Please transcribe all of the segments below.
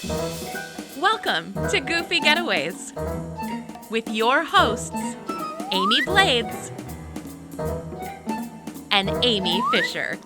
Welcome to Goofy Getaways with your hosts, Amy Blades and Amy Fisher.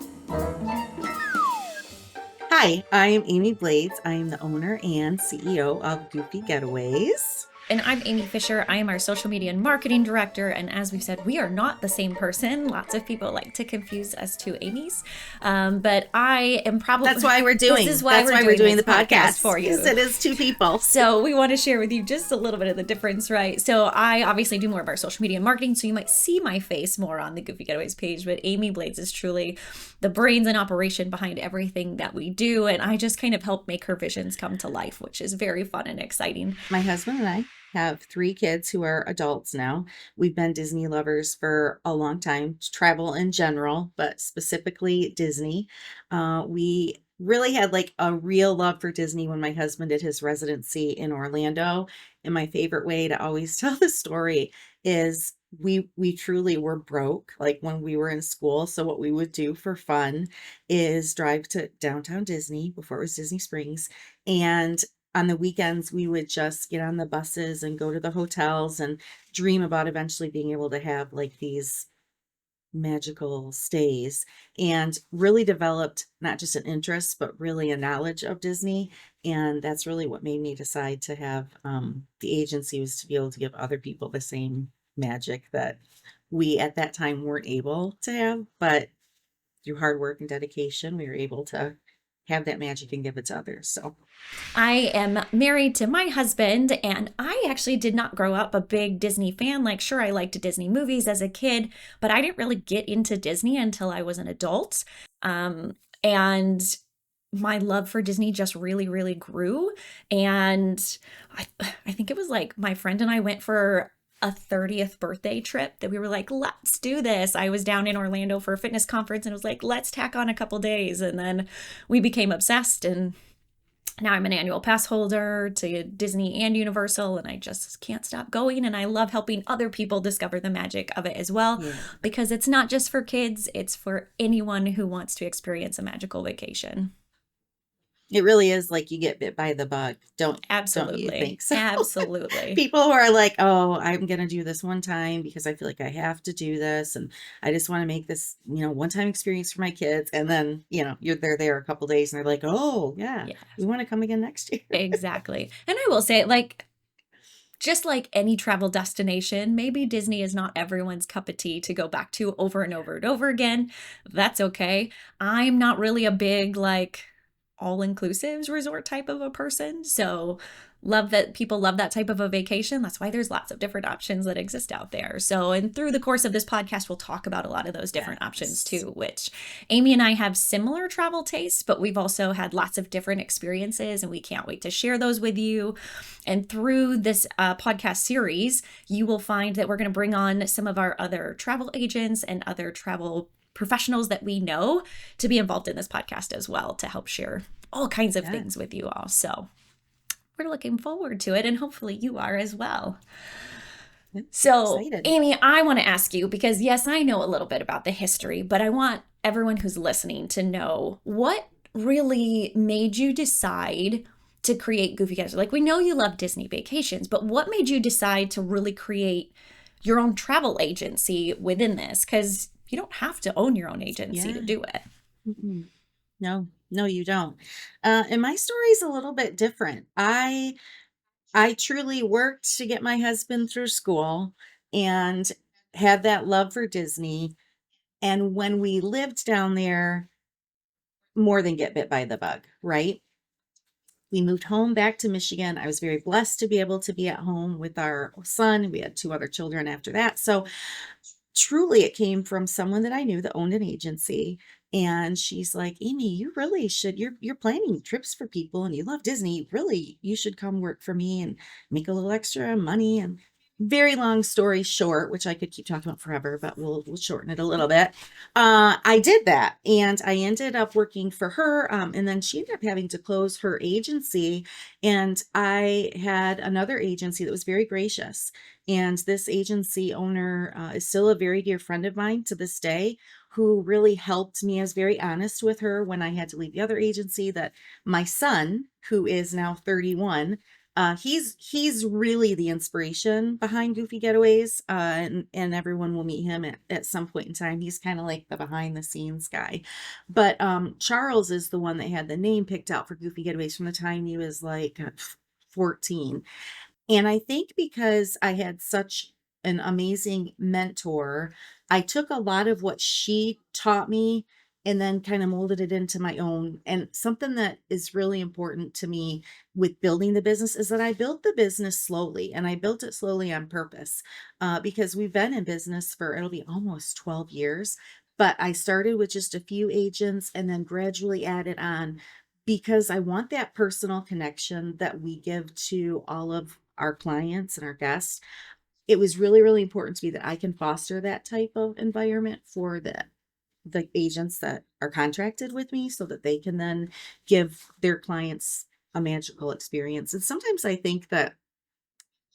Hi, I am Amy Blades. I am the owner and CEO of Goofy Getaways. And I'm Amy Fisher. I am our social media and marketing director. And as we've said, we are not the same person. Lots of people like to confuse us two Amy's. But I am probably... That's why we're doing, this is why we're doing the podcast for you. Because it is two people. So we want to share with you just a little bit of the difference, right? So I obviously do more of our social media and marketing, so you might see my face more on the Goofy Getaways page. But Amy Blades is truly the brains and operation behind everything that we do. And I just kind of help make her visions come to life, which is very fun and exciting. My husband and I have 3 kids who are adults now. We've been Disney lovers for a long time, travel in general, but specifically Disney. We really had like a real love for Disney when my husband did his residency in Orlando. And my favorite way to always tell the story is we truly were broke like when we were in school. So what we would do for fun is drive to downtown Disney before it was Disney Springs, and on the weekends, we would just get on the buses and go to the hotels and dream about eventually being able to have like these magical stays, and really developed not just an interest, but really a knowledge of Disney. And that's really what made me decide to have the agency, was to be able to give other people the same magic that we at that time weren't able to have. But through hard work and dedication, we were able to have that magic and give it to others. So I am married to my husband, and I actually did not grow up a big Disney fan. Like, sure, I liked Disney movies as a kid, but I didn't really get into Disney until I was an adult. And my love for Disney just really, really grew. And I think it was like my friend and I went for a 30th birthday trip that we were like, let's do this. I was down in Orlando for a fitness conference and was like, let's tack on a couple days. And then we became obsessed, and now I'm an annual pass holder to Disney and Universal, and I just can't stop going. And I love helping other people discover the magic of it as well, because it's not just for kids, it's for anyone who wants to experience a magical vacation. it really is like you get bit by the bug. Don't Absolutely. you think so? Absolutely. People who are like, oh, I'm going to do this one time because I feel like I have to do this, and I just want to make this, one-time experience for my kids. And then, they're there a couple days and they're like, oh, yeah, we want to come again next year. Exactly. And I will say, like, just like any travel destination, maybe Disney is not everyone's cup of tea to go back to over and over and over again. That's okay. I'm not really a big, like, all-inclusives resort type of a person. So love that people love that type of a vacation. That's why there's lots of different options that exist out there. So, and through the course of this podcast, we'll talk about a lot of those different options too, which Amy and I have similar travel tastes, but we've also had lots of different experiences, and we can't wait to share those with you. And through this podcast series, you will find that we're going to bring on some of our other travel agents and other travel professionals that we know to be involved in this podcast as well, to help share all kinds of things with you all. So we're looking forward to it, and hopefully you are as well. So excited. Amy, I want to ask you, because yes, I know a little bit about the history, but I want everyone who's listening to know what really made you decide to create Goofy Getaways. Like, we know you love Disney vacations, but what made you decide to really create your own travel agency within this? Because you don't have to own your own agency to do it. Mm-mm. No, you don't. And my story is a little bit different. I truly worked to get my husband through school and had that love for Disney. And when we lived down there, more than get bit by the bug, right? We moved home back to Michigan. I was very blessed to be able to be at home with our son. We had 2 other children after that. So truly it came from someone that I knew that owned an agency. And she's like, Amy, you really should, you're planning trips for people and you love Disney. Really, you should come work for me and make a little extra money. And I'm very long story short, which I could keep talking about forever, but we'll shorten it a little bit. I did that, and I ended up working for her, and then she ended up having to close her agency, and I had another agency that was very gracious. And this agency owner is still a very dear friend of mine to this day, who really helped me. I was very honest with her when I had to leave the other agency that my son, who is now 31, he's really the inspiration behind Goofy Getaways, and everyone will meet him at some point in time. He's kind of like the behind the scenes guy. But Charles is the one that had the name picked out for Goofy Getaways from the time he was like 14. And I think because I had such an amazing mentor, I took a lot of what she taught me and then kind of molded it into my own. And something that is really important to me with building the business is that I built the business slowly, and I built it slowly on purpose, because we've been in business for, it'll be almost 12 years. But I started with just a few agents and then gradually added on, because I want that personal connection that we give to all of our clients and our guests. It was really, really important to me that I can foster that type of environment for the agents that are contracted with me, so that they can then give their clients a magical experience. And sometimes I think that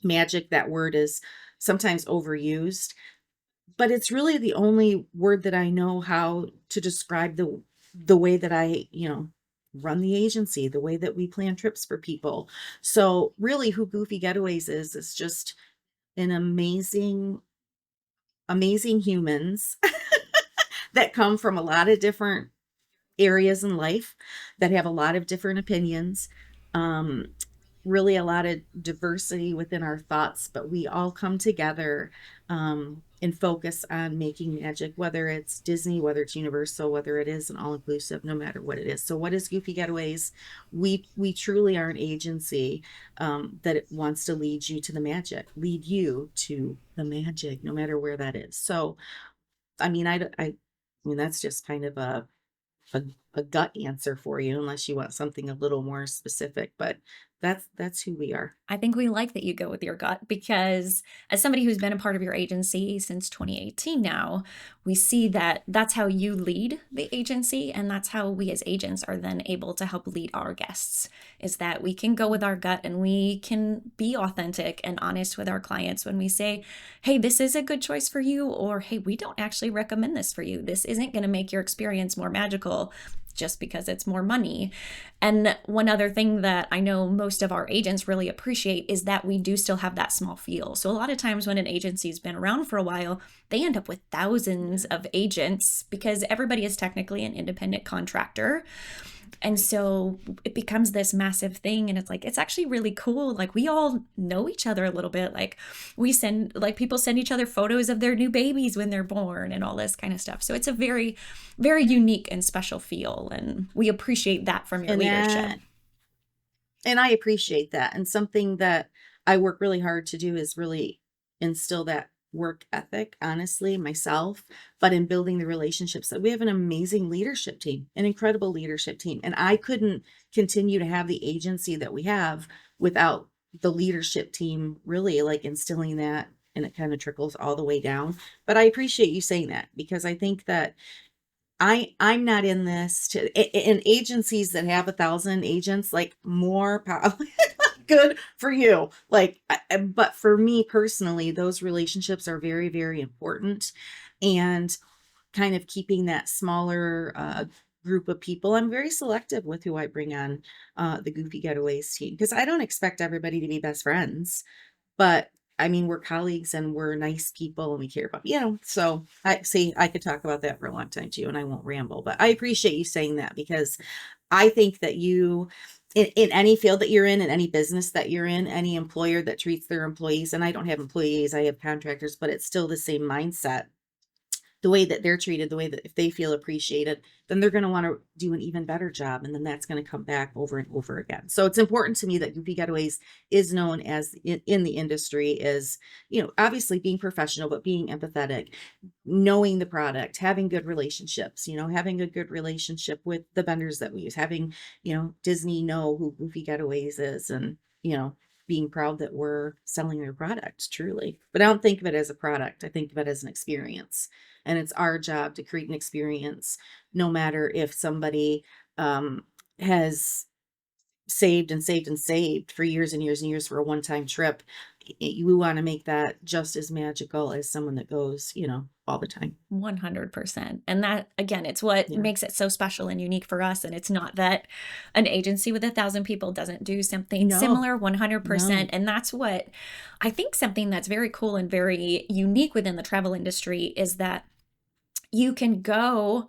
magic, that word, is sometimes overused, but it's really the only word that I know how to describe the way that I, run the agency, the way that we plan trips for people. So really, who Goofy Getaways is just an amazing humans that come from a lot of different areas in life, that have a lot of different opinions, um, really a lot of diversity within our thoughts, but we all come together, and focus on making magic, whether it's Disney, whether it's Universal, whether it is an all-inclusive, no matter what it is. So what is Goofy Getaways? We truly are an agency, that it wants to lead you to the magic, lead you to the magic, no matter where that is. So, I mean, I mean, that's just kind of a, a gut answer for you, unless you want something a little more specific, but that's who we are. I think we like that you go with your gut, because as somebody who's been a part of your agency since 2018 now, we see that that's how you lead the agency, and that's how we as agents are then able to help lead our guests, is that we can go with our gut and we can be authentic and honest with our clients when we say, hey, this is a good choice for you, or hey, we don't actually recommend this for you. This isn't going to make your experience more magical just because it's more money. And one other thing that I know most of our agents really appreciate is that we do still have that small feel. So a lot of times when an agency's been around for a while, they end up with thousands of agents, because everybody is technically an independent contractor. And so it becomes this massive thing, and it's like, it's actually really cool. Like, we all know each other a little bit. Like, people send each other photos of their new babies when they're born and all this kind of stuff. So it's a very, very unique and special feel. And we appreciate that from your And leadership. and I appreciate that. And something that I work really hard to do is really instill that work ethic, honestly, myself, but in building the relationships, that we have an amazing leadership team, an incredible leadership team. And I couldn't continue to have the agency that we have without the leadership team really like instilling that, and it kind of trickles all the way down. But I appreciate you saying that, because I think that I'm not in this to in agencies that have 1,000 agents, like, more power. Good for you. Like, but for me personally, those relationships are very, very important. And kind of keeping that smaller group of people. I'm very selective with who I bring on the Goofy Getaways team, because I don't expect everybody to be best friends. But I mean, we're colleagues and we're nice people and we care about, so I see, I could talk about that for a long time too, and I won't ramble, but I appreciate you saying that, because I think that in any field that you're in any business that you're in, any employer that treats their employees, and I don't have employees, I have contractors, but it's still the same mindset, the way that they're treated, the way that if they feel appreciated, then they're going to want to do an even better job. And then that's going to come back over and over again. So it's important to me that Goofy Getaways is known as in the industry as, obviously being professional, but being empathetic, knowing the product, having good relationships, having a good relationship with the vendors that we use, having, Disney know who Goofy Getaways is, and, being proud that we're selling their product truly. But I don't think of it as a product. I think of it as an experience. And it's our job to create an experience, no matter if somebody has saved and saved and saved for years and years and years for a one-time trip. We want to make that just as magical as someone that goes, all the time. 100%. And that, again, it's what Yeah. makes it so special and unique for us. And it's not that an agency with 1,000 people doesn't do something No, similar, 100%. no. And that's what I think something that's very cool and very unique within the travel industry is that you can go,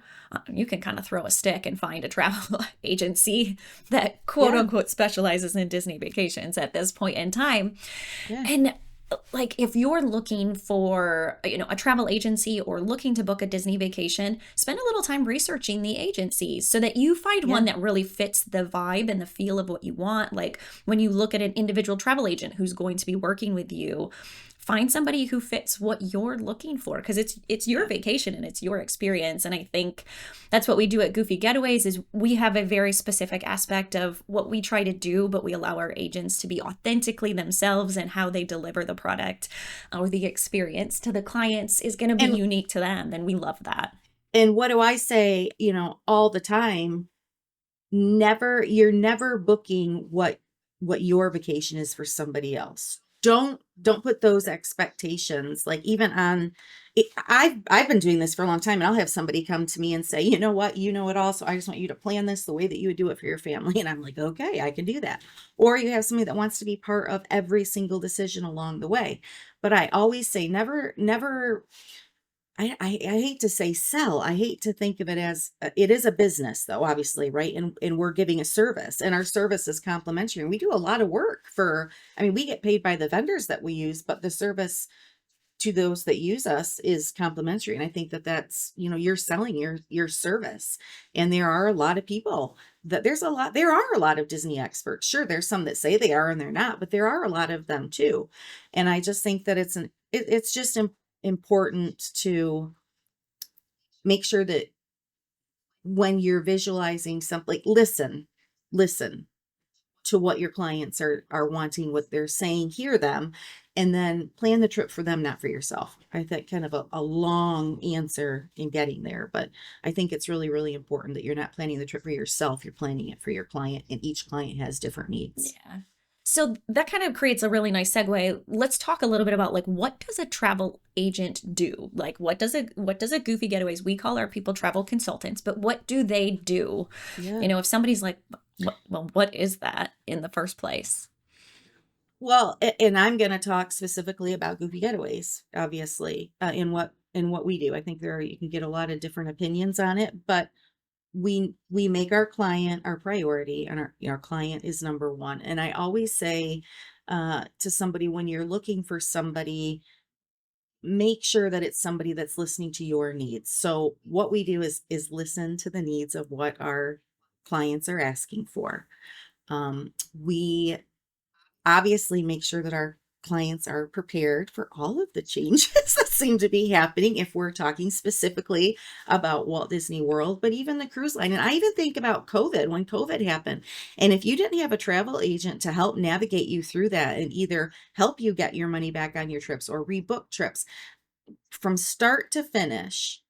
you can kind of throw a stick and find a travel agency that quote Yeah. unquote specializes in Disney vacations at this point in time. Yeah. And like if you're looking for, a travel agency or looking to book a Disney vacation, spend a little time researching the agencies so that you find Yeah. one that really fits the vibe and the feel of what you want. Like when you look at an individual travel agent who's going to be working with you, find somebody who fits what you're looking for because it's your vacation and it's your experience. And I think that's what we do at Goofy Getaways is we have a very specific aspect of what we try to do, but we allow our agents to be authentically themselves, and how they deliver the product or the experience to the clients is going to be And unique to them. And we love that. and what do I say, all the time? You're never booking what your vacation is for somebody else. Don't put those expectations, like even on it. I've been doing this for a long time, and I'll have somebody come to me and say, you know what, you know it all, so I just want you to plan this the way that you would do it for your family. And I'm like, okay, I can do that. Or you have somebody that wants to be part of every single decision along the way. But I always say never. I hate to say sell. I hate to think of it as it is a business, though, obviously, right? And we're giving a service, and our service is complimentary. And we do a lot of work I mean, we get paid by the vendors that we use, but the service to those that use us is complimentary. And I think that that's, you're selling your service. And there are a lot of people there are a lot of Disney experts. Sure, there's some that say they are and they're not, but there are a lot of them too. And I just think that it's just important to make sure that when you're visualizing something, like listen to what your clients are wanting, what they're saying, hear them, and then plan the trip for them, not for yourself. I think kind of a long answer in getting there, but I think it's really, really important that you're not planning the trip for yourself. You're planning it for your client, and each client has different needs. Yeah. So that kind of creates a really nice segue. Let's talk a little bit about like what does a travel agent do? Like what does a Goofy Getaways? We call our people travel consultants, but what do they do? Yeah. If somebody's like, what is that in the first place? Well, and I'm going to talk specifically about Goofy Getaways, obviously, in what we do. I think you can get a lot of different opinions on it, but we make our client our priority, and our client is number one. And I always say to somebody, when you're looking for somebody, make sure that it's somebody that's listening to your needs. So what we do is listen to the needs of what our clients are asking for. We obviously make sure that our clients are prepared for all of the changes that seem to be happening, if we're talking specifically about Walt Disney World, but even the cruise line. And I even think about COVID, when COVID happened. And if you didn't have a travel agent to help navigate you through that and either help you get your money back on your trips or rebook trips from start to finish,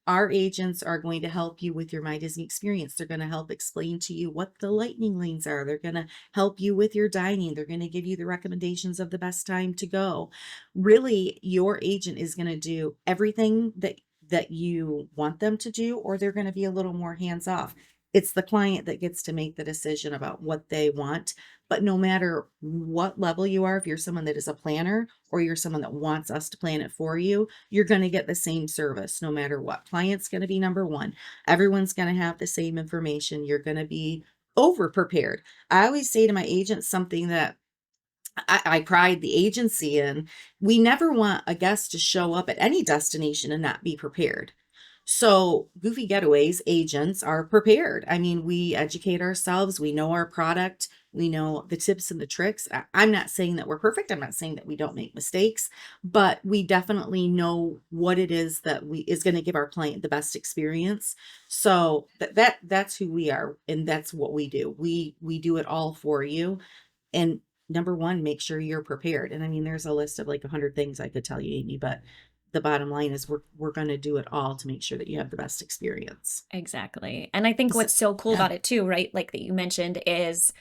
our agents are going to help you with your My Disney experience. They're going to help explain to you what the lightning lanes are. They're going to help you with your dining. They're going to give you the recommendations of the best time to go. Really, your agent is going to do everything that you want them to do, or they're going to be a little more hands off. It's the client that gets to make the decision about what they want. But no matter what level you are, if you're someone that is a planner or you're someone that wants us to plan it for you, you're going to get the same service no matter what. Client's going to be number one. Everyone's going to have the same information. You're going to be over prepared. I always say to my agents something that I pride the agency in. We never want a guest to show up at any destination and not be prepared. So Goofy Getaways agents are prepared. I mean, we educate ourselves. We know our product. We know the tips and the tricks. I'm not saying that we're perfect. I'm not saying that we don't make mistakes, but we definitely know what it is that is going to give our client the best experience. So that's who we are, and that's what we do. We do it all for you. And number one, make sure you're prepared. And I mean, there's a list of like 100 things I could tell you, Amy, but the bottom line is we're going to do it all to make sure that you have the best experience. Exactly. And I think So, what's so cool yeah. about it too, right? Like that you mentioned is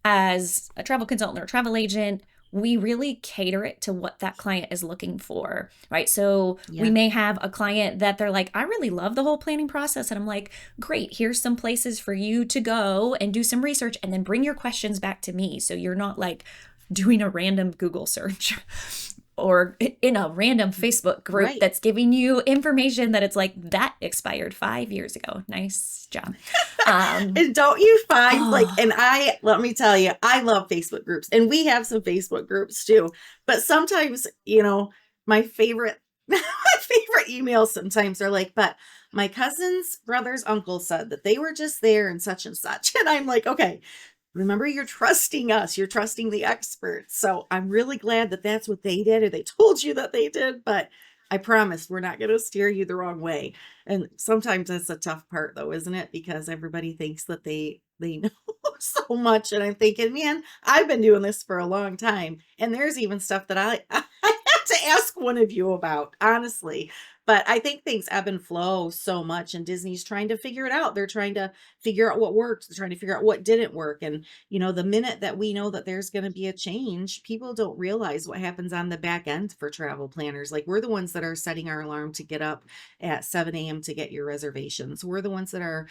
as a travel consultant or a travel agent, we really cater it to what that client is looking for, right? So we Yeah. may have a client that they're like, I really love the whole planning process. And I'm like, great, here's some places for you to go and do some research and then bring your questions back to me. So you're not like doing a random Google search or in a random Facebook group Right. that's giving you information that it's like that expired 5 years ago. Nice job. And don't you find like, Oh, and let me tell you, I love Facebook groups and we have some Facebook groups too. But sometimes, my favorite, my favorite emails sometimes are like, but my cousin's brother's uncle said that they were just there and such and such. And I'm like, okay, remember, you're trusting us, you're trusting the experts. So I'm really glad that that's what they did or they told you that they did. But I promise we're not going to steer you the wrong way. And sometimes that's a tough part though, isn't it? Because everybody thinks that they know so much. And I'm thinking, man, I've been doing this for a long time. And there's even stuff that I had to ask one of you about, honestly. But I think things ebb and flow so much, and Disney's trying to figure it out. They're trying to figure out what works. They're trying to figure out what didn't work. And, the minute that we know that there's going to be a change, people don't realize what happens on the back end for travel planners. Like, we're the ones that are setting our alarm to get up at 7 a.m. to get your reservations. We're the ones that are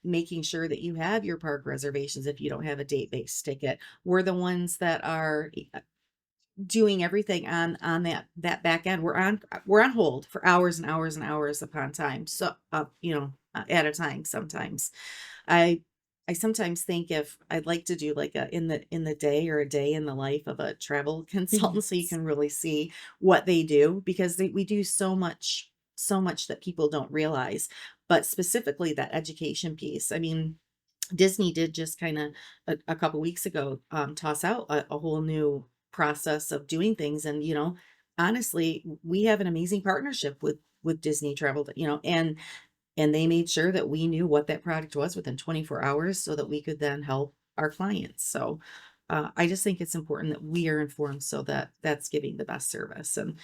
making sure that you have your park reservations if you don't have a date-based ticket. We're the ones that are doing everything on that back end. We're on hold for hours and hours and hours upon time. So at a time sometimes. I I sometimes think if I'd like to do like a in the day or a day in the life of a travel consultant so you yes. can really see what they do because we do so much that people don't realize, but specifically that education piece. I mean, Disney did just kind of a couple weeks ago toss out a whole new process of doing things, and honestly, we have an amazing partnership with Disney Travel, and they made sure that we knew what that product was within 24 hours so that we could then help our clients. So I just think it's important that we are informed so that that's giving the best service, and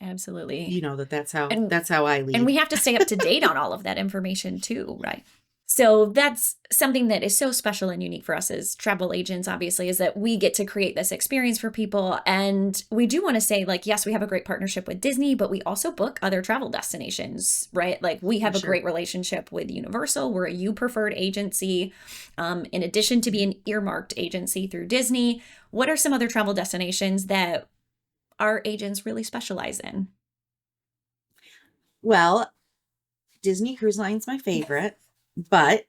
Absolutely. that's how And that's how I and we lead. have to stay up to date on all of that information too, right? So that's something that is so special and unique for us as travel agents, obviously, is that we get to create this experience for people. And we do want to say, like, yes, we have a great partnership with Disney, but we also book other travel destinations, right? Like, we For have a sure. great relationship with Universal. We're a U-Preferred agency. In addition to being earmarked agency through Disney, what are some other travel destinations that our agents really specialize in? Well, Disney Cruise Line's my favorite, but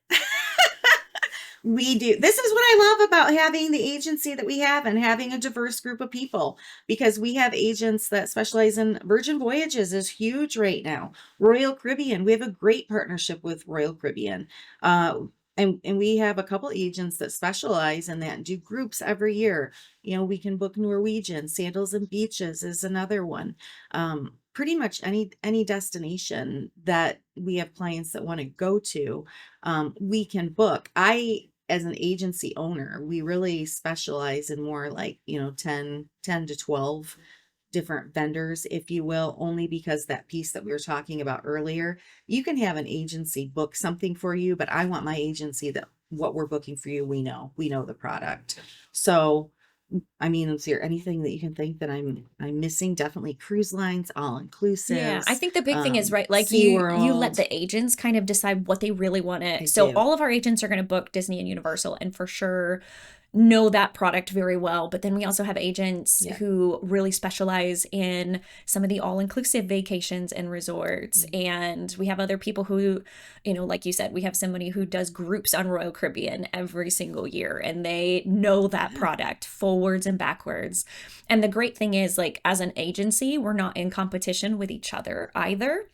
we do. This is what I love about having the agency that we have and having a diverse group of people because we have agents that specialize in Virgin Voyages is huge right now. Royal Caribbean, we have a great partnership with Royal Caribbean. Uh, and we have a couple agents that specialize in that and do groups every year. We can book Norwegian, Sandals and Beaches is another one. Pretty much any destination that we have clients that want to go to, we can book. As an agency owner, we really specialize in more like, 10 to 12 different vendors, if you will, only because that piece that we were talking about earlier, you can have an agency book something for you, but I want my agency that what we're booking for you, we know the product. So, I mean, is there anything that you can think that I'm missing? Definitely cruise lines, all Yeah, I inclusives, think the big thing is right, like you let SeaWorld. the agents kind of decide what they really want to. I So do. all of our agents are going to book Disney and Universal and for sure know that product very well, but then we also have agents Yeah. who really specialize in some of the all-inclusive vacations and resorts, Mm. and we have other people who, like you said, we have somebody who does groups on Royal Caribbean every single year and they know that Yeah. product forwards and backwards. And the great thing is, like, as an agency, we're not in competition with each other either.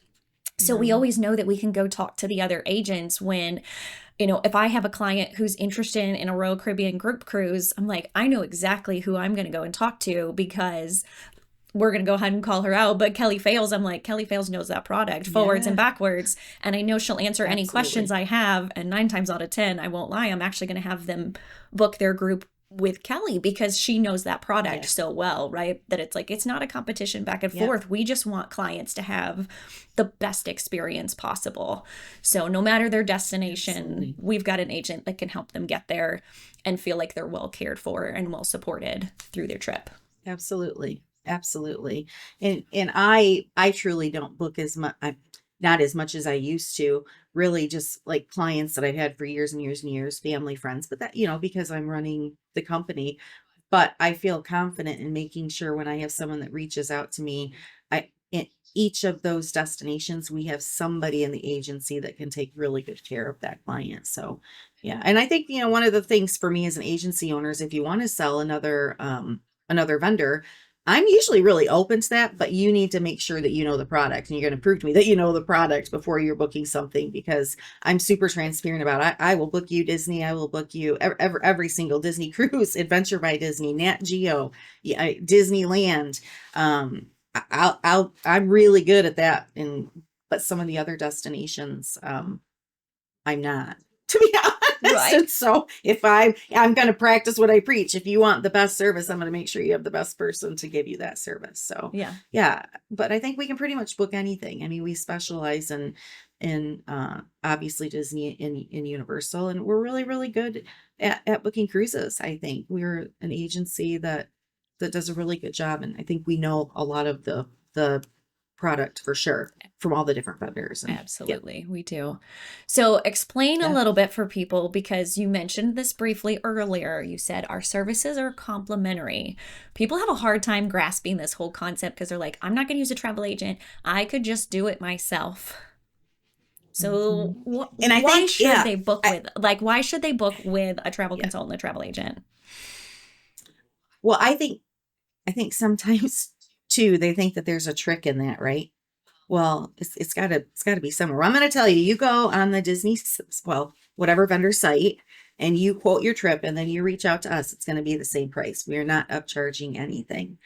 So we No. always know that we can go talk to the other agents when, if I have a client who's interested in a Royal Caribbean group cruise, I'm like, I know exactly who I'm going to go and talk to because we're going to go ahead and call her out. But Kelly Fales, I'm like, Kelly Fales knows that product forwards and Yeah, backwards. And I know she'll answer any questions absolutely. I have. And 9 times out of 10, I won't lie, I'm actually going to have them book their group with Kelly because she knows that product Yes. so well, right? That it's like, it's not a competition back and Yep. forth. We just want clients to have the best experience possible. So no matter their destination, Absolutely. we've got an agent that can help them get there and feel like they're well cared for and well supported through their trip. Absolutely. Absolutely. And I truly don't book as much, not as much as I used to, really just like clients that I've had for years and years and years, family, friends, but that, because I'm running the company. But I feel confident in making sure when I have someone that reaches out to me, in each of those destinations, we have somebody in the agency that can take really good care of that client. So yeah. And I think, one of the things for me as an agency owner is if you want to sell another vendor, I'm usually really open to that, but you need to make sure that you know the product and you're going to prove to me that you know the product before you're booking something, because I'm super transparent about it. I will book you Disney. I will book you every single Disney cruise, Adventure by Disney, Nat Geo, yeah, Disneyland. I'm really good at that. But some of the other destinations, I'm not, to be honest. Right. And so if I'm going to practice what I preach. If you want the best service, I'm going to make sure you have the best person to give you that service. So Yeah. yeah, but I think we can pretty much book anything. I mean, we specialize in obviously Disney and Universal, and we're really, really good at booking cruises. I think we're an agency that does a really good job. And I think we know a lot of the product for sure from all the different vendors. And Absolutely, we do. So, explain a yeah. little bit for people because you mentioned this briefly earlier. You said our services are complimentary. People have a hard time grasping this whole concept because they're like, I'm not going to use a travel agent. I could just do it myself. So, Mhm. And I why think, should yeah, they book with, why should they book with a travel yeah. consultant, a travel agent? Well, I think sometimes too, they think that there's a trick in that, right? Well, it's gotta be somewhere. Well, I'm going to tell you, you go on the well, whatever vendor site, and you quote your trip, and then you reach out to us. It's going to be the same price. We are not upcharging anything.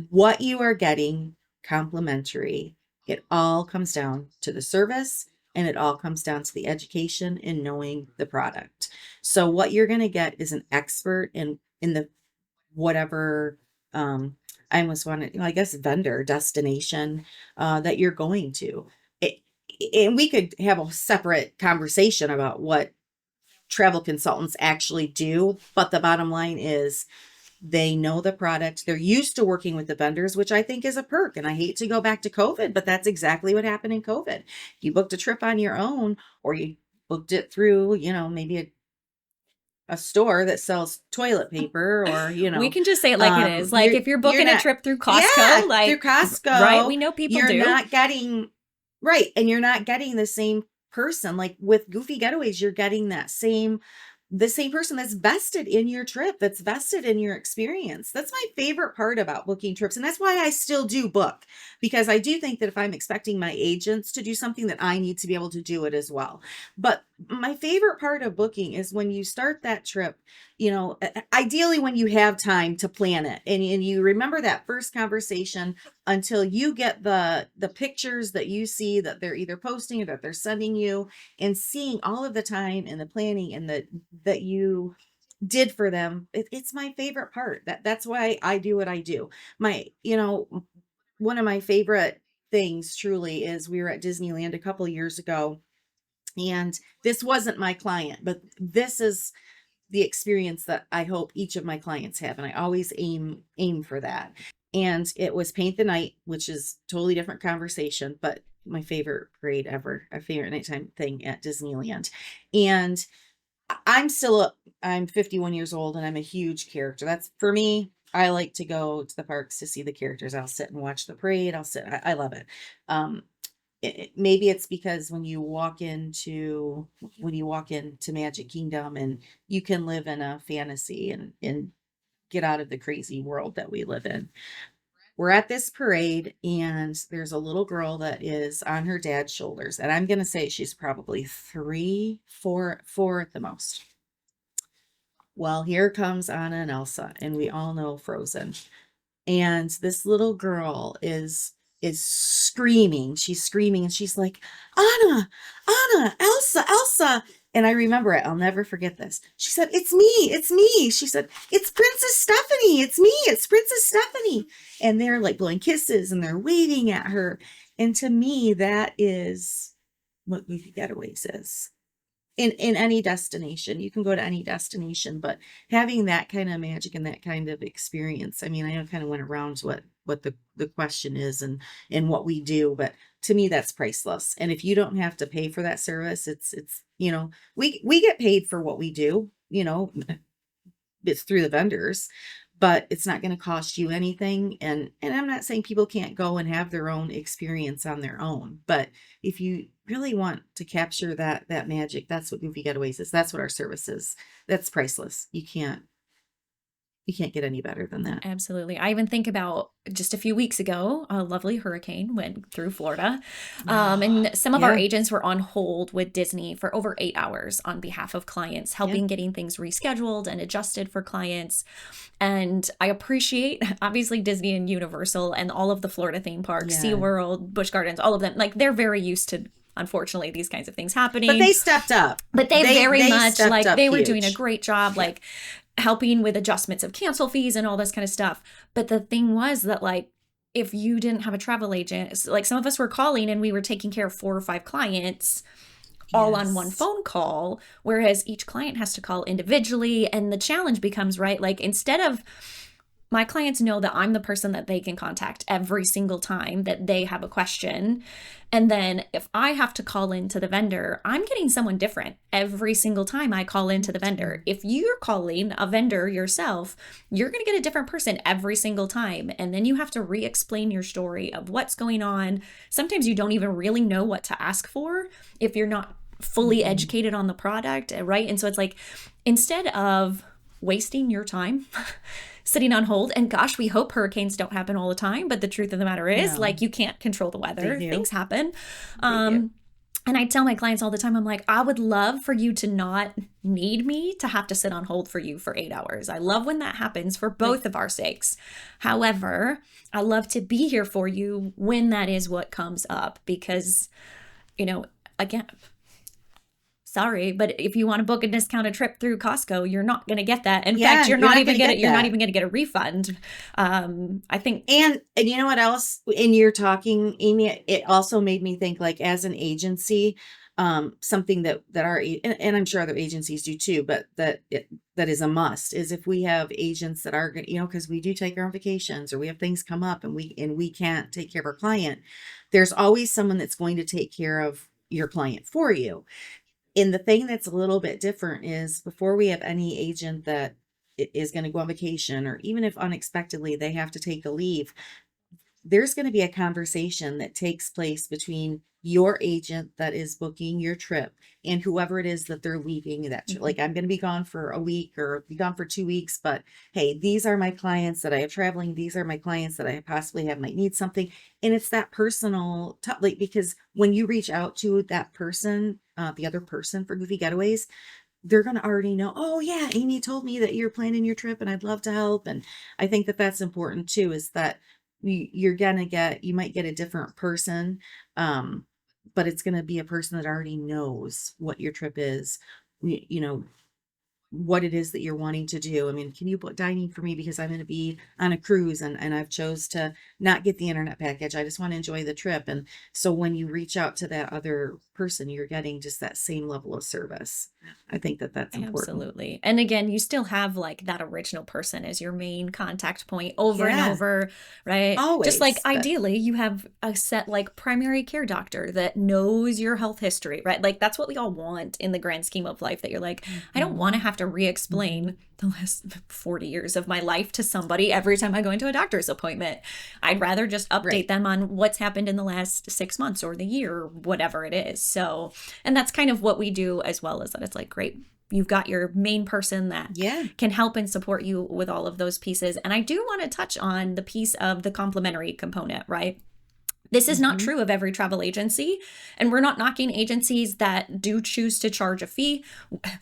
What you are getting complimentary, it all comes down to the service, and it all comes down to the education and knowing the product. So what you're going to get is an expert in the whatever, I almost want to, I guess, vendor destination that you're going to. It, and we could have a separate conversation about what travel consultants actually do, but the bottom line is they know the product. They're used to working with the vendors, which I think is a perk. And I hate to go back to COVID, but that's exactly what happened in COVID. You booked a trip on your own, or you booked it through, maybe a store that sells toilet paper, or We can just say it like it is. Like you're if you're you're booking a not, trip through yeah, Costco, through right? Costco, We know people you're do. not getting, right, and you're not getting the same person. Like with Goofy Getaways, you're getting the same person that's vested in your trip, that's vested in your experience. That's my favorite part about booking trips. And that's why I still do book, because I do think that if I'm expecting my agents to do something, that I need to be able to do it as well. But my favorite part of booking is when you start that trip, ideally when you have time to plan it, and you remember that first conversation until you get the pictures that you see that they're either posting or that they're sending you, and seeing all of the time and the planning and that you did for them. It's my favorite part. That's why I do what I do. One of my favorite things truly is we were at Disneyland a couple of years ago, and this wasn't my client, but this is the experience that I hope each of my clients have. And I always aim for that. And it was Paint the Night, which is totally different conversation, but my favorite parade ever, a favorite nighttime thing at Disneyland. And I'm 51 years old, and I'm a huge character. That's for me. I like to go to the parks to see the characters. I'll sit and watch the parade. I love it. Um, Maybe it's because when you walk into Magic Kingdom, and you can live in a fantasy and get out of the crazy world that we live in. We're at this parade, and there's a little girl that is on her dad's shoulders, and I'm gonna say she's probably 3, 4 at the most. Well, here comes Anna and Elsa, and we all know Frozen. And this little girl is screaming. She's screaming, and she's like, Anna, Anna, Elsa, Elsa. And I remember it. I'll never forget this. She said, "It's me. It's me." She said, "It's Princess Stephanie. It's me. It's Princess Stephanie." And they're like blowing kisses and they're waving at her. And to me, that is what Goofy Getaways is. In any destination, you can go to any destination, but having that kind of magic and that kind of experience, I mean, I know kind of went around what the question is and what we do, but to me that's priceless. And if you don't have to pay for that service, it's we get paid for what we do, it's through the vendors, but it's not going to cost you anything. And I'm not saying people can't go and have their own experience on their own, but if you really want to capture that magic, that's what Goofy Getaways is. That's what our service is. That's priceless. You can't get any better than that. Absolutely. I even think about just a few weeks ago, a lovely hurricane went through Florida. And some of our agents were on hold with Disney for over 8 hours on behalf of clients, helping getting things rescheduled and adjusted for clients. And I appreciate, obviously, Disney and Universal and all of the Florida theme parks, SeaWorld, Busch Gardens, all of them. Like, they're very used to, unfortunately, these kinds of things happening. But they stepped up. But they very much, like, they were huge. doing a great job, like, helping with adjustments of cancel fees and all this kind of stuff. But the thing was that, like, if you didn't have a travel agent, like some of us were calling and we were taking care of 4 or 5 clients all on one phone call, whereas each client has to call individually. And the challenge becomes, right, like, instead of, my clients know that I'm the person that they can contact every single time that they have a question. And then if I have to call into the vendor, I'm getting someone different every single time I call into the vendor. If you're calling a vendor yourself, you're going to get a different person every single time. And then you have to re-explain your story of what's going on. Sometimes you don't even really know what to ask for if you're not fully educated on the product, right? And so it's like, instead of wasting your time sitting on hold, and gosh, we hope hurricanes don't happen all the time, but the truth of the matter is, like, you can't control the weather. Things happen. And I tell my clients all the time, I'm like, I would love for you to not need me to have to sit on hold for you for 8 hours. I love when that happens for both of our sakes. However, I love to be here for you when that is what comes up, because, again, sorry, but if you want to book a discounted trip through Costco, you're not going to get that. In fact, you're not even going to get a refund. I think. And you know what else? In your talking, Amy, it also made me think, like, as an agency, something that our, and I'm sure other agencies do too, but that is a must, is if we have agents that are, because we do take our own vacations or we have things come up and we can't take care of our client, there's always someone that's going to take care of your client for you. And the thing that's a little bit different is, before we have any agent that is going to go on vacation, or even if unexpectedly they have to take a leave, there's going to be a conversation that takes place between your agent that is booking your trip and whoever it is that they're leaving that like, I'm going to be gone for a week or be gone for 2 weeks, but hey, these are my clients that I have traveling. These are my clients that I possibly might need something. And it's that personal like, because when you reach out to that person, the other person for Goofy Getaways, they're going to already know, oh yeah, Amy told me that you're planning your trip and I'd love to help. And I think that that's important too, is that you might get a different person, but it's going to be a person that already knows what your trip is, what it is that you're wanting to do. I mean, can you book dining for me because I'm going to be on a cruise and I've chose to not get the internet package. I just want to enjoy the trip. And so when you reach out to that other person, you're getting just that same level of service. I think that that's important. Absolutely. And again, you still have, like, that original person as your main contact point over and over, right? Always. Just like, ideally, you have a set, like, primary care doctor that knows your health history, right? Like, that's what we all want in the grand scheme of life, that you're like, I don't want to have to re-explain the last 40 years of my life to somebody every time I go into a doctor's appointment. I'd rather just update them on what's happened in the last 6 months or the year or whatever it is. So, and that's kind of what we do as well, is that it's like, great, you've got your main person that can help and support you with all of those pieces. And I do want to touch on the piece of the complimentary component, right? This is not Mm-hmm. true of every travel agency, and we're not knocking agencies that do choose to charge a fee.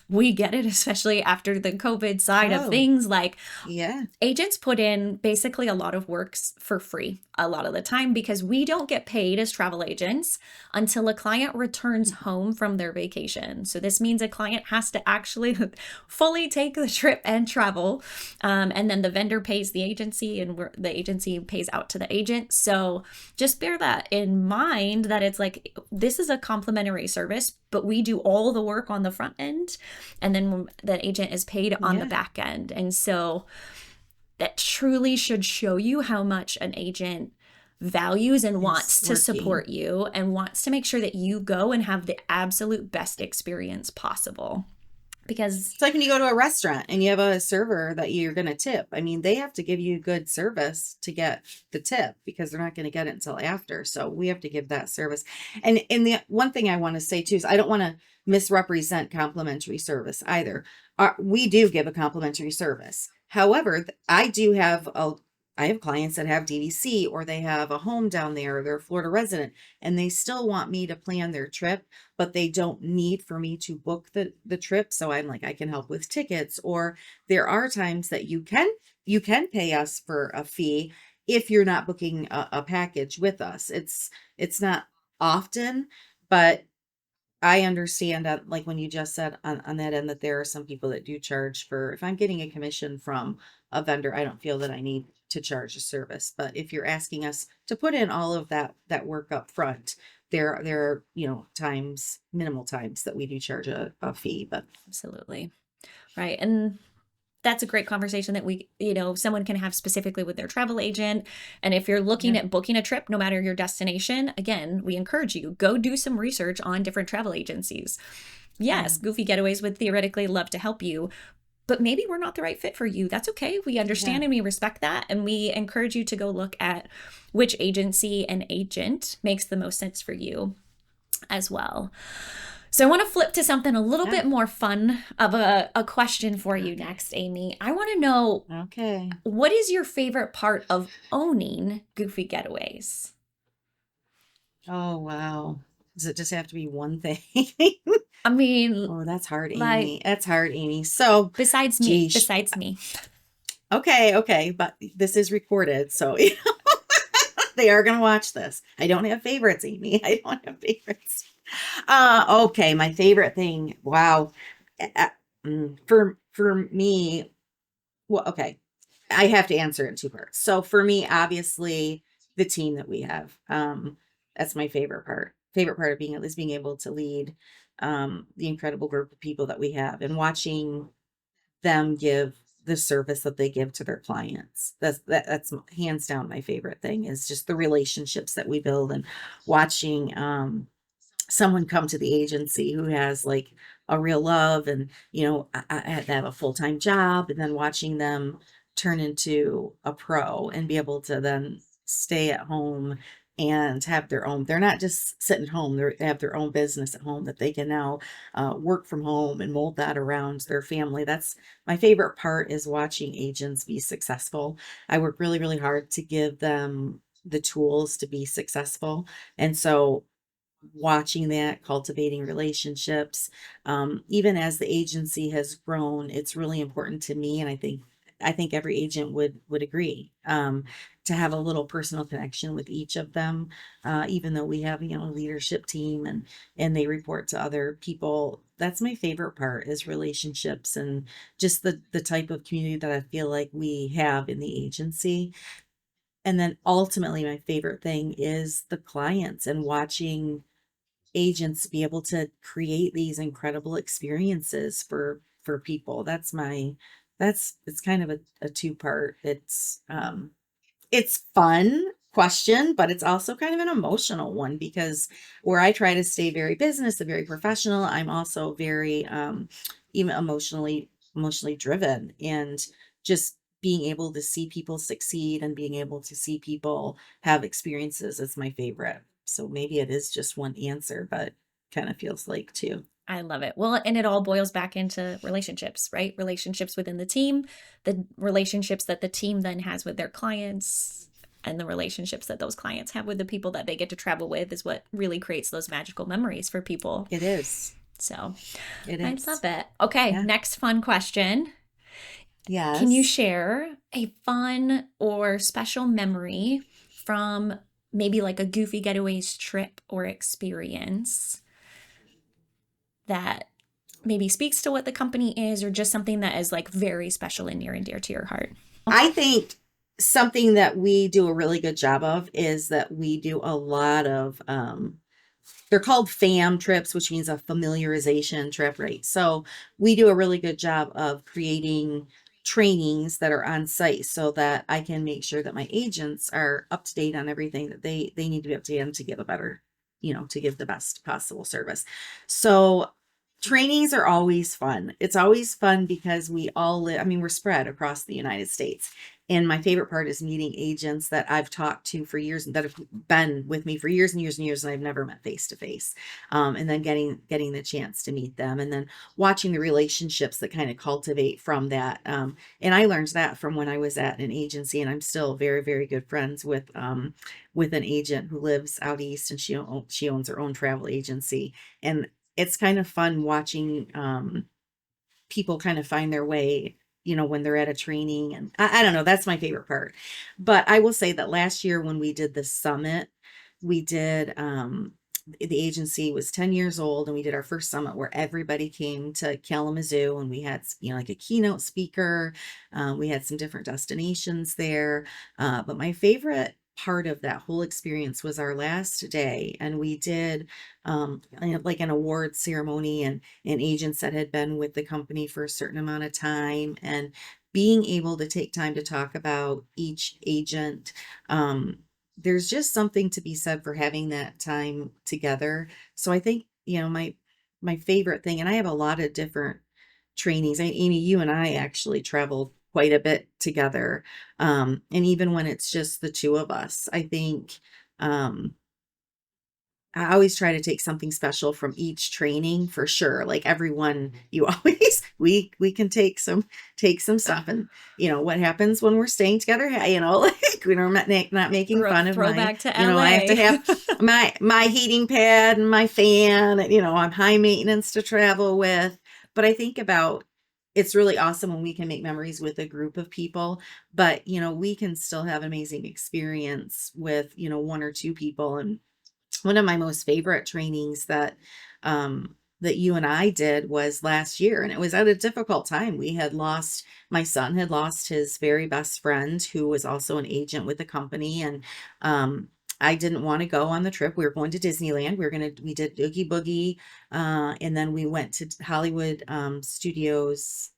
We get it, especially after the COVID side of Oh, things. Like, yeah. agents put in basically a lot of works for free a lot of the time because we don't get paid as travel agents until a client returns home from their vacation. So this means a client has to actually fully take the trip and travel. And then the vendor pays the agency and the agency pays out to the agent. So just bear that in mind that it's like, this is a complimentary service, but we do all the work on the front end. And then the agent is paid on the Yeah. back end. And so that truly should show you how much an agent values and It's wants to working. support you and wants to make sure that you go and have the absolute best experience possible. Because It's like when you go to a restaurant and you have a server that you're going to tip. I mean, they have to give you good service to get the tip because they're not going to get it until after. So we have to give that service. And the one thing I want to say too is I don't want to misrepresent complimentary service either. We do give a complimentary service. However, I have clients that have DVC or they have a home down there, or they're a Florida resident, and they still want me to plan their trip, but they don't need for me to book the trip. So I'm like, I can help with tickets, or there are times that you can pay us for a fee if you're not booking a package with us. It's not often, but I understand that, like when you just said on that end, that there are some people that do charge for, if I'm getting a commission from a vendor, I don't feel that I need to charge a service. But if you're asking us to put in all of that work up front, there are, times, minimal times that we do charge a fee. But absolutely. Right. And that's a great conversation that someone can have specifically with their travel agent. And if you're looking yeah, at booking a trip, no matter your destination, again, we encourage you, go do some research on different travel agencies. yeah, Yes, Goofy Getaways would theoretically love to help you, but maybe we're not the right fit for you. That's okay. We yeah, understand and we respect that. And we encourage you to go look at which agency and agent makes the most sense for you as well. So I want to flip to something a little yeah. bit more fun of a question for you Okay. next, Amy. I want to know, Okay. what is your favorite part of owning Goofy Getaways? Oh, wow. Does it just have to be one thing? I mean, Oh, that's hard, like, Amy. That's hard, Amy. So, besides me, geez. besides me. Okay, okay, but this is recorded, so they are gonna watch this. I don't have favorites, Amy. I don't have favorites. Okay, my favorite thing. Wow. Uh, for me, well, okay. I have to answer it in two parts. So for me, obviously, the team that we have. That's my favorite part. Favorite part of being able to lead the incredible group of people that we have and watching them give the service that they give to their clients. That's hands down my favorite thing, is just the relationships that we build, and watching someone come to the agency who has like a real love, and I had to have a full-time job, and then watching them turn into a pro and be able to then stay at home and have their own, they're not just sitting home, they have their own business at home that they can now work from home and mold that around their family. That's my favorite part, is watching agents be successful. I work really, really hard to give them the tools to be successful. And so watching that, cultivating relationships, even as the agency has grown, it's really important to me, and I think every agent would agree, to have a little personal connection with each of them, even though we have a leadership team, and they report to other people. That's my favorite part, is relationships, and just the type of community that I feel like we have in the agency. And then ultimately, my favorite thing is the clients, and watching agents be able to create these incredible experiences for people. That's it's kind of a two-part. It's fun question, but it's also kind of an emotional one, because where I try to stay very business and very professional, I'm also very even emotionally driven, and just being able to see people succeed and being able to see people have experiences is my favorite. So maybe it is just one answer, but kind of feels like two. I love it. Well, and it all boils back into relationships, right? Relationships within the team, the relationships that the team then has with their clients. and the relationships that those clients have with the people that they get to travel with is what really creates those magical memories for people. It is. So It I is. love it. Okay, Yeah. next fun question. Yes. Can you share a fun or special memory from maybe like a Goofy Getaways trip or experience that maybe speaks to what the company is, or just something that is like very special and near and dear to your heart? I think something that we do a really good job of is that we do a lot of they're called FAM trips, which means a familiarization trip, right? So we do a really good job of creating trainings that are on site so that I can make sure that my agents are up to date on everything that they need to be up to date on to give a better, to give the best possible service. So trainings are always fun. It's always fun because we all live, I mean, we're spread across the United States. And my favorite part is meeting agents that I've talked to for years and that have been with me for years and years and years, and I've never met face to face. And then getting the chance to meet them, and then watching the relationships that kind of cultivate from that. And I learned that from when I was at an agency, and I'm still very, very good friends with an agent who lives out east, and she owns her own travel agency, and it's kind of fun watching people kind of find their way, when they're at a training. And I don't know, that's my favorite part. But I will say that last year when we did the summit, we did, the agency was 10 years old, and we did our first summit where everybody came to Kalamazoo, and we had, like a keynote speaker. We had some different destinations there. But my favorite part of that whole experience was our last day, and we did like an award ceremony, and agents that had been with the company for a certain amount of time, and being able to take time to talk about each agent. There's just something to be said for having that time together. So I think, my favorite thing, and I have a lot of different trainings. Amy, you and I actually traveled quite a bit together. And even when it's just the two of us, I think, I always try to take something special from each training for sure. Like everyone, you always, we can take some stuff. And what happens when we're staying together, like we're not making fun of Throwback to I have to have my heating pad and my fan, I'm high maintenance to travel with. But I think about, it's really awesome when we can make memories with a group of people, but we can still have an amazing experience with, one or two people. And one of my most favorite trainings that you and I did was last year, and it was at a difficult time. My son had lost his very best friend, who was also an agent with the company, and I didn't want to go on the trip. We were going to Disneyland. We did Oogie Boogie, and then we went to Hollywood Studios.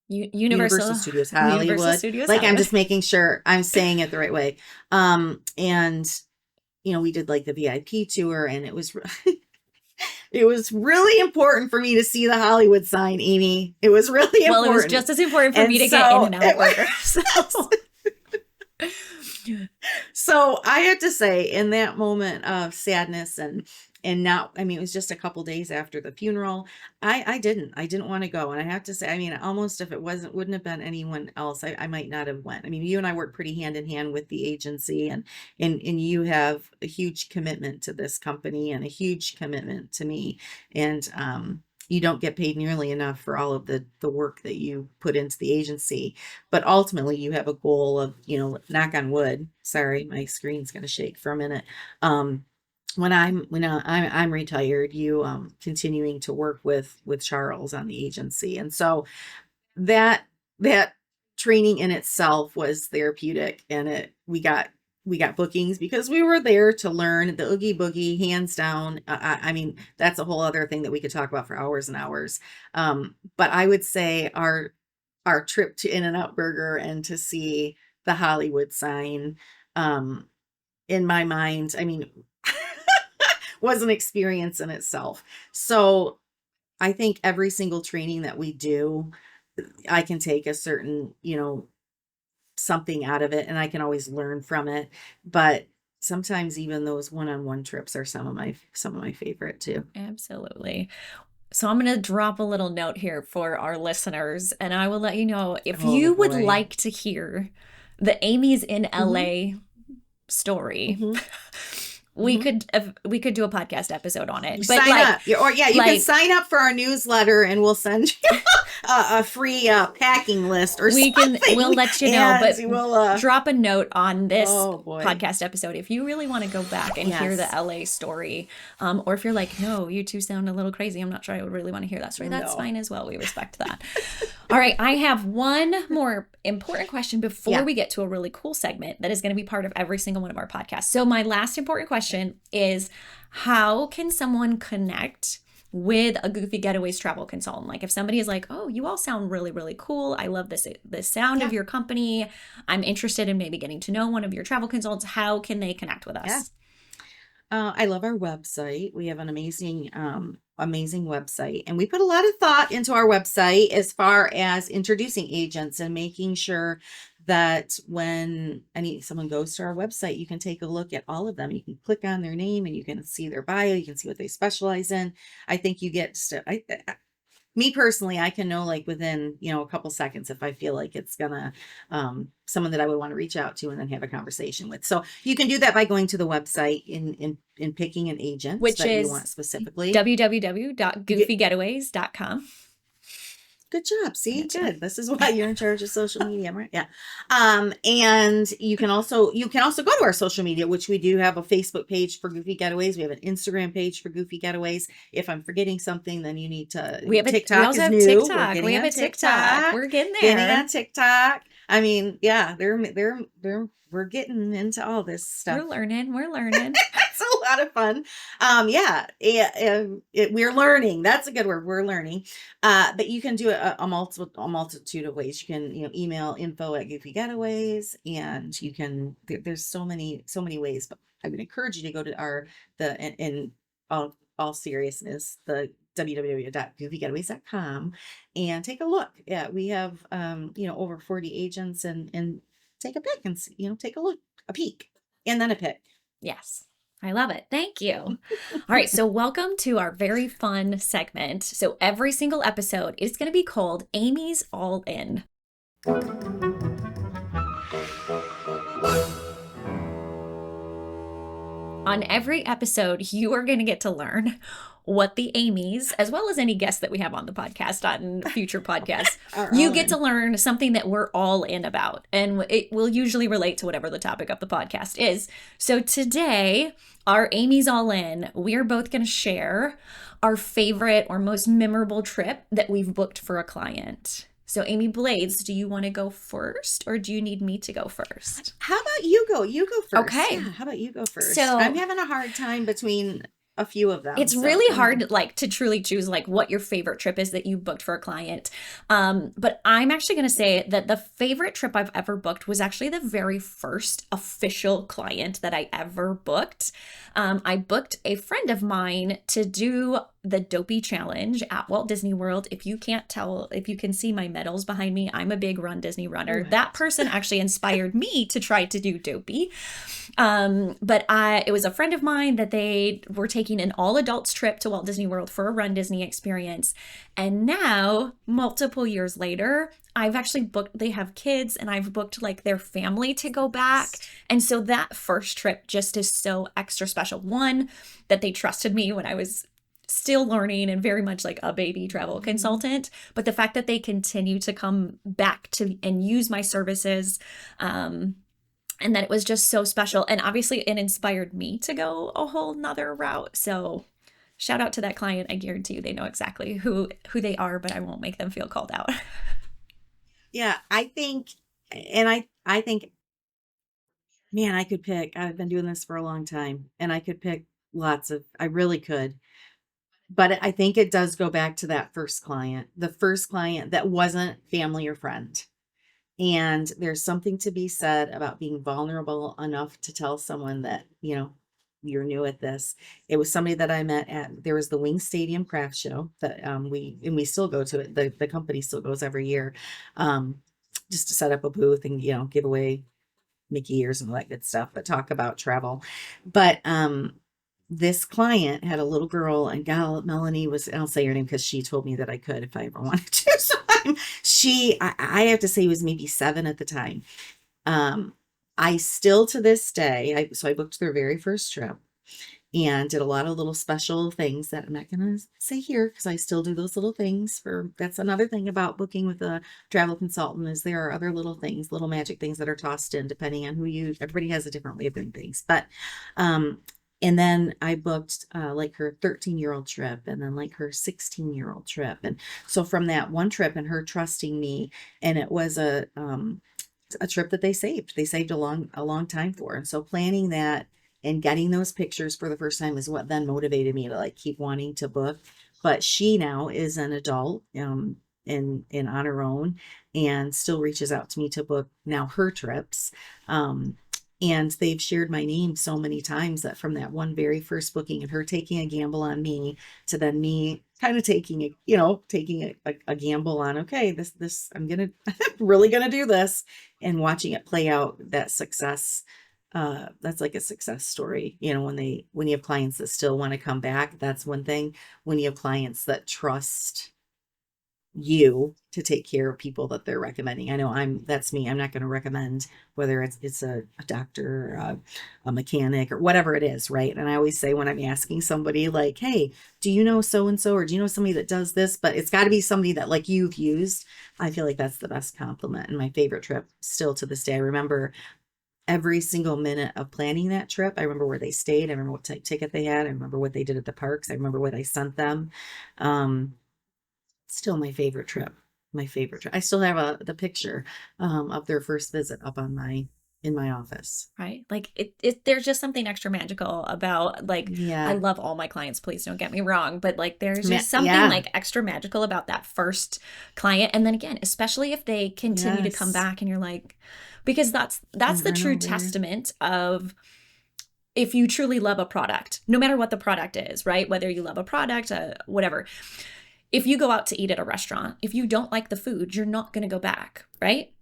Universal Studios Hollywood. Universal Studios like Hollywood. I'm just making sure I'm saying it the right way. And we did like the VIP tour, and it was it was really important for me to see the Hollywood sign, Amy. It was really important. Well, it was just as important for me to get in and out of order. So I had to say, in that moment of sadness and now, it was just a couple days after the funeral, I didn't want to go. And I have to say, almost if it wouldn't have been anyone else, I might not have went. You and I work pretty hand in hand with the agency, and you have a huge commitment to this company and a huge commitment to me. And, you don't get paid nearly enough for all of the work that you put into the agency. But ultimately you have a goal of, knock on wood. Sorry, my screen's going to shake for a minute. When I'm retired, you continuing to work with Charles on the agency. And so that training in itself was therapeutic, and we got bookings because we were there to learn the Oogie Boogie, hands down. That's a whole other thing that we could talk about for hours and hours. But I would say our trip to In-N-Out Burger and to see the Hollywood sign, in my mind, was an experience in itself. So I think every single training that we do, I can take a certain, something out of it, and I can always learn from it. But sometimes even those one-on-one trips are some of my favorite too. Absolutely. So I'm going to drop a little note here for our listeners, and I will let you know if you would like to hear the Amy's in LA story. Mhm. We Mhm. we could do a podcast episode on it. You But sign like, up. You can like sign up for our newsletter and we'll send you a free packing list or we'll something. let you know, And but we'll, drop a note on this oh boy. podcast episode if you really want to go back and hear the Yes. LA story. Or if you're like, no, you two sound a little crazy, I'm not sure I would really want to hear that story. That's No. fine as well. We respect that. All right. I have one more important question before Yeah. we get to a really cool segment that is going to be part of every single one of our podcasts. So my last important question is, how can someone connect with a Goofy Getaways travel consultant? Like if somebody is like, oh, you all sound really, really cool. I love the sound of Yeah. your company. I'm interested in maybe getting to know one of your travel consultants. How can they connect with us? Yeah. I love our website. We have an amazing website, and we put a lot of thought into our website as far as introducing agents and making sure that when someone goes to our website, you can take a look at all of them. You can click on their name and you can see their bio. You can see what they specialize in. I think you get me personally, I can know like within, a couple seconds if I feel like it's gonna someone that I would want to reach out to and then have a conversation with. So you can do that by going to the website in picking an agent Which that is you want specifically. www.goofygetaways.com. Good job. See, Good good. This is why you're in charge of social media, right? Yeah. And you can also go to our social media, which we do have a Facebook page for Goofy Getaways. We have an Instagram page for Goofy Getaways. If I'm forgetting something, then you need to. We have TikTok we also is have new. TikTok. We're We have a TikTok. We're getting there. Getting on TikTok. I mean, yeah, we're getting into all this stuff. We're learning. It's a lot of fun. We're learning. That's a good word. We're learning. But you can do it a multitude of ways. You can, email info@goofygetaways, and you can. There's so many ways. But I would encourage you to go to in all seriousness, the www.goofygetaways.com and take a look. Yeah, we have over 40 agents, and take a pick and see, take a peek, and then a pick. Yes. I love it. Thank you. All right. So welcome to our very fun segment. So every single episode is going to be called Amy's All In. On every episode, you are going to get to learn what the Amy's, as well as any guests that we have on the podcast, on future podcasts, you get to learn something that we're all in about. And it will usually relate to whatever the topic of the podcast is. So today, our Amy's All In, we're both going to share our favorite or most memorable trip that we've booked for a client. So Amy Blades, do you want to go first or do you need me to go first? How about you go? You go first. Okay. Yeah, how about you go first? So I'm having a hard time between a few of them. It's really hard to truly choose what your favorite trip is that you booked for a client. But I'm actually going to say that the favorite trip I've ever booked was actually the very first official client that I ever booked. I booked a friend of mine to do the Dopey Challenge at Walt Disney World. If you can't tell, if you can see my medals behind me, I'm a big Run Disney runner. Right. That person actually inspired me to try to do Dopey. But it was a friend of mine that they were taking an all adults trip to Walt Disney World for a Run Disney experience. And now, multiple years later, I've actually booked, they have kids and I've booked their family to go back. And so that first trip just is so extra special. One, that they trusted me when I was still learning and very much like a baby travel consultant, but the fact that they continue to come back to and use my services, and that it was just so special. And obviously it inspired me to go a whole nother route. So shout out to that client. I guarantee you they know exactly who they are, but I won't make them feel called out. Yeah, I think, man, I could pick, I've been doing this for a long time and I could pick I really could. But I think it does go back to that the first client that wasn't family or friend. And there's something to be said about being vulnerable enough to tell someone that, you're new at this. It was somebody that I met there was the Wing Stadium craft show that we still go to it. The company still goes every year, just to set up a booth and, give away Mickey ears and all that good stuff, but talk about travel. But, this client had a little girl, and Melanie I'll say her name because she told me that I could if I ever wanted to. So I have to say was maybe 7 at the time. I still to this day, so I booked their very first trip and did a lot of little special things that I'm not going to say here because I still do those little things for that's another thing about booking with a travel consultant is there are other little things, little magic things that are tossed in depending on everybody has a different way of doing things. But and then I booked like her 13-year-old trip and then like her 16-year-old trip. And so from that one trip and her trusting me, and it was a trip that they saved a long time for. And so planning that and getting those pictures for the first time is what then motivated me to like keep wanting to book. But she now is an adult in on her own and still reaches out to me to book now her trips. And they've shared my name so many times that from that one very first booking and her taking a gamble on me to then me kind of taking a gamble on, okay, this, I'm really gonna do this and watching it play out that success. That's like a success story, when you have clients that still want to come back, that's one thing. When you have clients that trust you to take care of people that they're recommending. I know that's me. I'm not going to recommend whether it's a doctor or a mechanic or whatever it is. Right. And I always say when I'm asking somebody like, hey, do you know so-and-so, or do you know somebody that does this? But it's got to be somebody that like you've used. I feel like that's the best compliment. And my favorite trip still to this day, I remember every single minute of planning that trip. I remember where they stayed. I remember what type ticket they had. I remember what they did at the parks. I remember what I sent them. Still my favorite trip. I still have the picture of their first visit up in my office. Right. Like there's just something extra magical about like, Yeah. I love all my clients, please don't get me wrong, but like, there's just something like extra magical about that first client. And then again, especially if they continue to come back and you're like, because that's the true testament of if you truly love a product, no matter what the product is, right? Whether you love a product, whatever. If you go out to eat at a restaurant, if you don't like the food, you're not going to go back, right?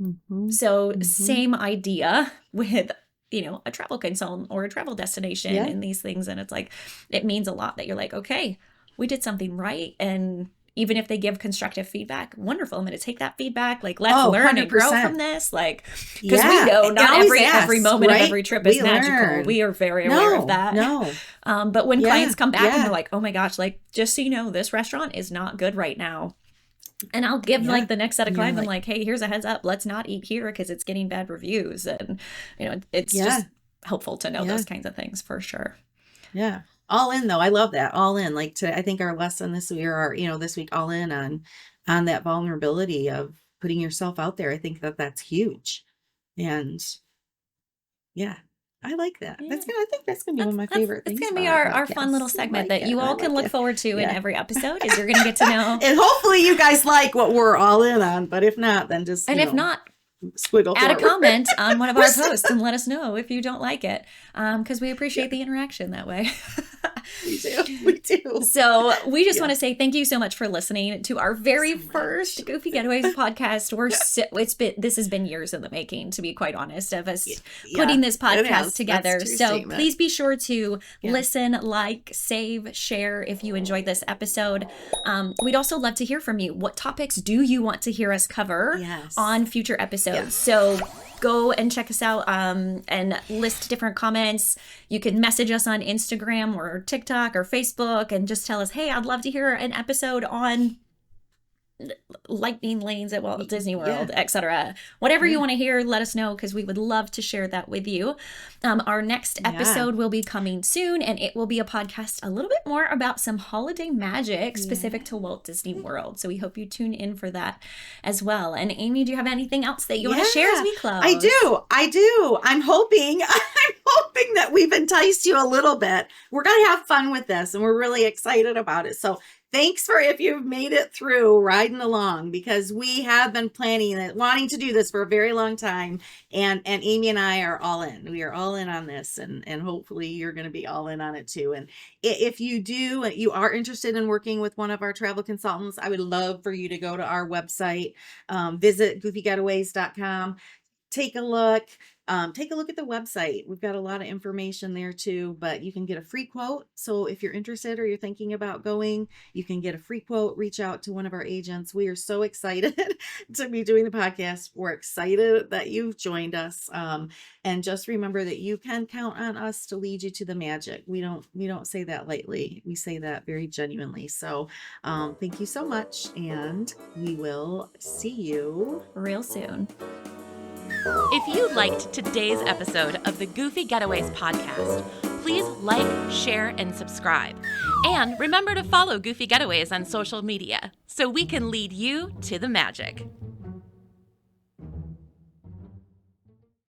Mm-hmm. So same idea with, a travel consultant or a travel destination and these things. And it's like, it means a lot that you're like, okay, we did something right. And even if they give constructive feedback, wonderful. I'm going to take that feedback. Like, let's learn 100%. And grow from this. Like, because we know not every moment of every trip is magical. Learn. We are very aware of that. No. But when clients come back and they're like, oh my gosh, like, just so you know, this restaurant is not good right now. And I'll give like the next set of clients, I'm like, hey, here's a heads up. Let's not eat here because it's getting bad reviews. And, it's just helpful to know those kinds of things for sure. Yeah. All in though. I love that. All in. Like I think our lesson this week this week, all in on that vulnerability of putting yourself out there. I think that's huge. And yeah, I like that. Yeah. I think that's gonna be one of my favorite things. It's gonna be our fun little segment that you all can look forward to in every episode is you're gonna get to know. And hopefully you guys like what we're all in on, but if not, then just if not, squiggle add a comment on one of our posts and let us know if you don't like it, because we appreciate the interaction that way. We do. So we just want to say thank you so much for listening to our very first Goofy Getaways podcast. This has been years in the making, to be quite honest, of us putting this podcast together. So please be sure to listen, like, save, share if you enjoyed this episode. We'd also love to hear from you. What topics do you want to hear us cover on future episodes? So go and check us out and list different comments. You can message us on Instagram or TikTok or Facebook and just tell us, hey, I'd love to hear an episode on lightning lanes at Walt Disney World, etc. Whatever you want to hear, let us know because we would love to share that with you. Our next episode will be coming soon, and it will be a podcast a little bit more about some holiday magic specific to Walt Disney World. So we hope you tune in for that as well. And Amy, do you have anything else that you want to share as we close? I do. I'm hoping that we've enticed you a little bit. We're going to have fun with this, and we're really excited about it. So thanks if you've made it through riding along, because we have been planning and wanting to do this for a very long time. And Amy and I are all in. We are all in on this, and hopefully you're going to be all in on it too. And if you are interested in working with one of our travel consultants, I would love for you to go to our website, visit goofygetaways.com. take a look. Take a look at the website. We've got a lot of information there too, but you can get a free quote. So if you're interested or you're thinking about going, you can get a free quote. Reach out to one of our agents. We are so excited to be doing the podcast. We're excited that you've joined us. And just remember that you can count on us to lead you to the magic. We don't say that lightly. We say that very genuinely. So thank you so much, and we will see you real soon. If you liked today's episode of the Goofy Getaways podcast, please like, share, and subscribe. And remember to follow Goofy Getaways on social media so we can lead you to the magic.